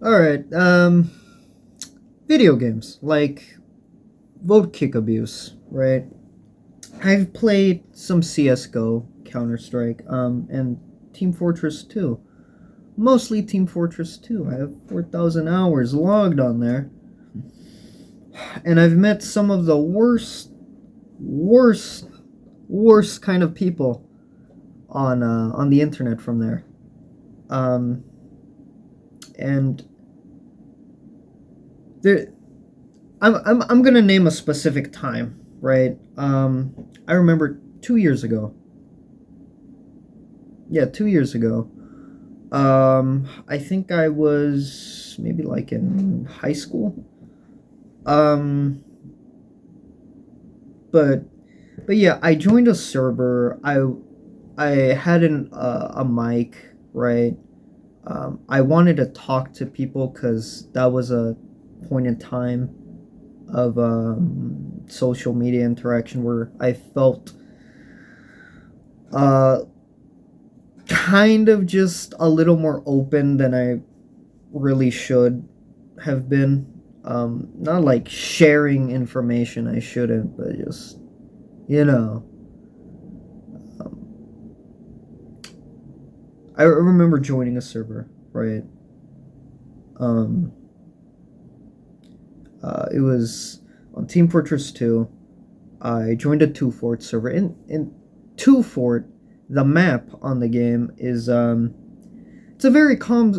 Alright, video games, like vote kick abuse, right? I've played some CSGO, Counter-Strike, and Team Fortress 2. Mostly Team Fortress 2. I have 4,000 hours logged on there. And I've met some of the worst, worst kind of people on the internet from there. Um, and there, I'm gonna name a specific time, right? I remember 2 years ago. Yeah, 2 years ago. I think I was maybe like in high school. Um, but but yeah, I joined a server. I had a mic, right? I wanted to talk to people because that was a point in time of social media interaction where I felt uh, kind of just a little more open than I really should have been. Not like sharing information I shouldn't, but just, you know. Um, I remember joining a server, right? Um, it was on Team Fortress 2. I joined a 2 Fort server. In 2 Fort, the map on the game is it's a very calm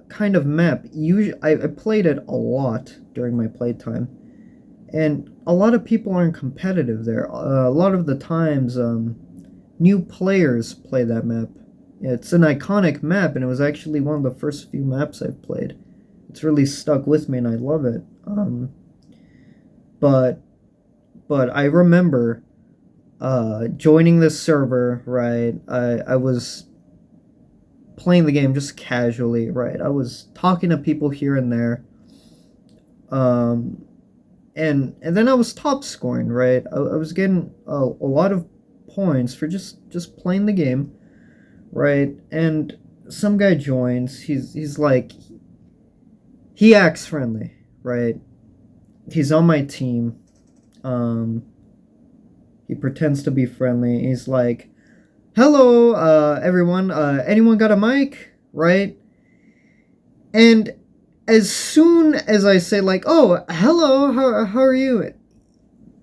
kind of map. Usually, I played it a lot during my playtime, and a lot of people aren't competitive there. A lot of the times, new players play that map. It's an iconic map, and it was actually one of the first few maps I've played. It's really stuck with me, and I love it. But but I remember joining this server. Right, I was playing the game just casually. Right, I was talking to people here and there. Um, and then I was top scoring. Right, I was getting a lot of points for just playing the game. Right, and some guy joins. He's like, he acts friendly. Right, he's on my team. Um, he pretends to be friendly. He's like, "Hello, everyone. Anyone got a mic?" Right, and as soon as I say like, "Oh, hello, how are you?"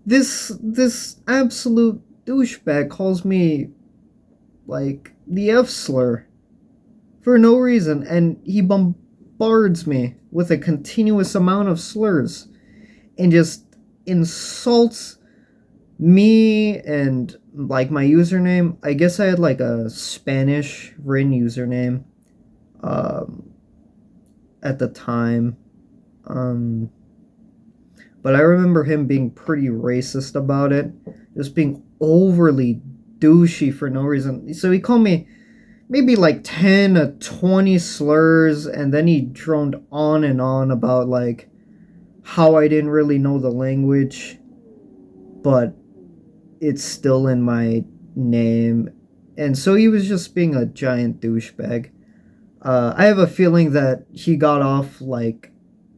This absolute douchebag calls me like the F slur for no reason, and he bombards me with a continuous amount of slurs and just insults me and like my username. I guess I had like a Spanish written username um, at the time. Um, but I remember him being pretty racist about it, just being overly douchey for no reason. So he called me maybe like 10 or 20 slurs, and then he droned on and on about like how I didn't really know the language, but it's still in my name. And so he was just being a giant douchebag. I have a feeling that he got off like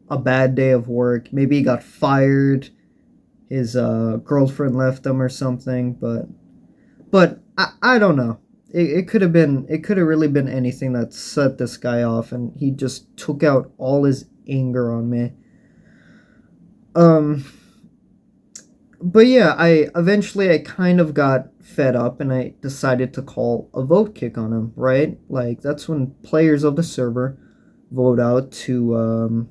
a bad day of work. Maybe he got fired. His girlfriend left him or something. But I don't know. It could have been. It could have really been anything that set this guy off, and he just took out all his anger on me. Um, but yeah, I kind of got fed up and I decided to call a vote kick on him, right? Like that's when players of the server vote out to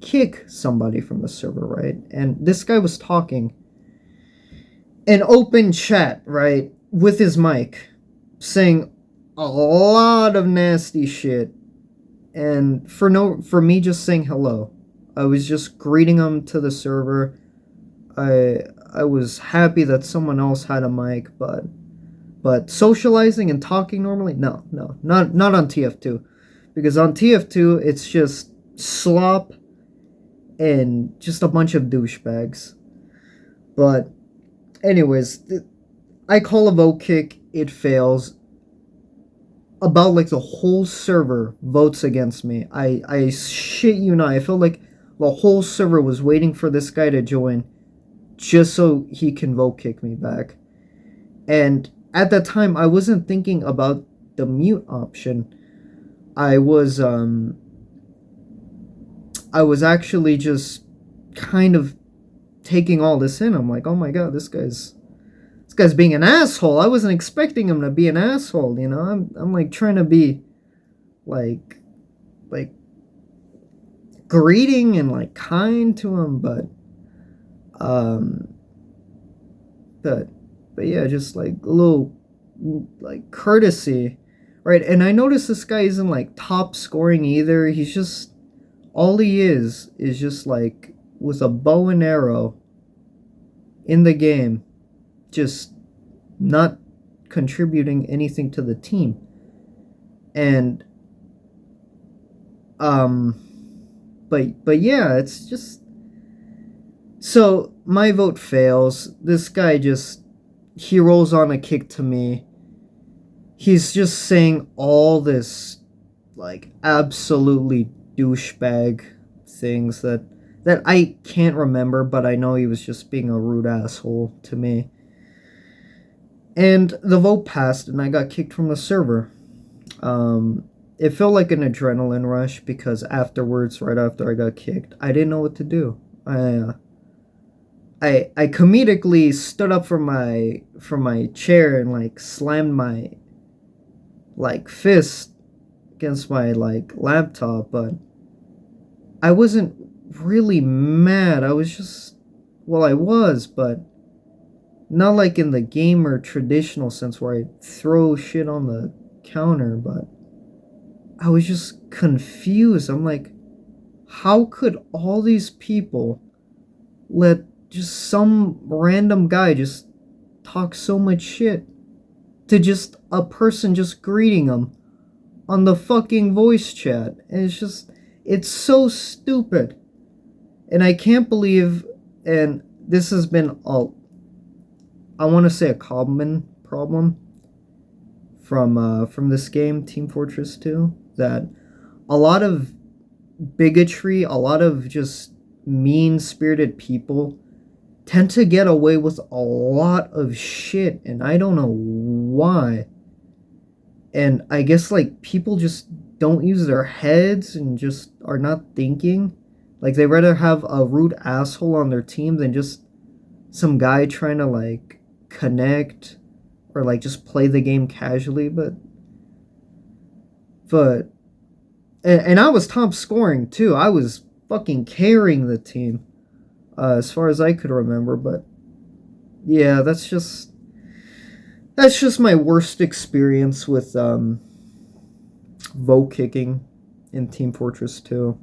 kick somebody from the server, right? And this guy was talking in open chat, right, with his mic, saying a lot of nasty shit, and for me just saying hello. I was just greeting him to the server. I I was happy that someone else had a mic, but socializing and talking normally, no, no, not on TF2, because on TF2 it's just slop and just a bunch of douchebags. But anyways, I call a vote kick. It fails. about like the whole server votes against me. I shit you not. I felt like the whole server was waiting for this guy to join just so he can vote kick me back. And at that time, I wasn't thinking about the mute option. I was um I was actually just kind of taking all this in. I'm like, oh my god, this guy's being an asshole. I wasn't expecting him to be an asshole. You know, I'm like trying to be like like greeting and like kind to him, um but but yeah, just like a little like courtesy, right? And I noticed this guy isn't like top scoring either. He's just all he is just like with a bow and arrow in the game, just not contributing anything to the team. And um but yeah, it's just so my vote fails. This guy just he rolls on a kick to me. He's just saying all this like absolutely douchebag things that I can't remember, but I know he was just being a rude asshole to me. And the vote passed, and I got kicked from the server. It felt like an adrenaline rush because afterwards, right after I got kicked, I didn't know what to do. I comedically stood up from my chair and like slammed my like fist against my like laptop, but I wasn't really mad. I was just well, I was, but not like in the gamer traditional sense where I throw shit on the counter, but I was just confused. I'm like, how could all these people let just some random guy just talk so much shit to just a person just greeting them on the fucking voice chat? And it's so stupid. And I can't believe, and this has been I want to say a common problem from this game, Team Fortress 2, that a lot of bigotry, a lot of just mean-spirited people tend to get away with a lot of shit, and I don't know why. And I guess like people just don't use their heads and just are not thinking. Like they rather have a rude asshole on their team than just some guy trying to like connect or like just play the game casually. But and I was top scoring too. I was fucking carrying the team as far as I could remember. But yeah, that's just my worst experience with vote kicking in Team Fortress 2.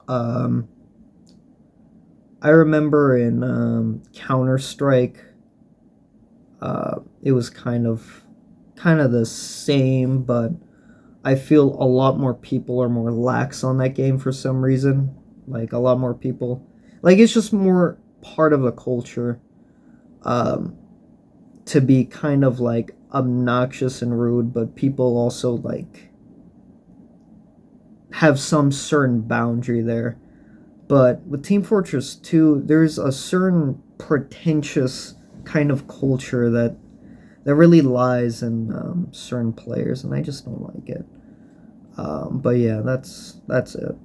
Um, I remember in Counter Strike, it was kind of the same, but I feel a lot more people are more lax on that game for some reason. Like a lot more people, like it's just more part of the culture um, to be kind of like obnoxious and rude, but people also like have some certain boundary there. But with Team Fortress 2, there's a certain pretentious kind of culture that really lies in certain players, and I just don't like it. But yeah, that's it.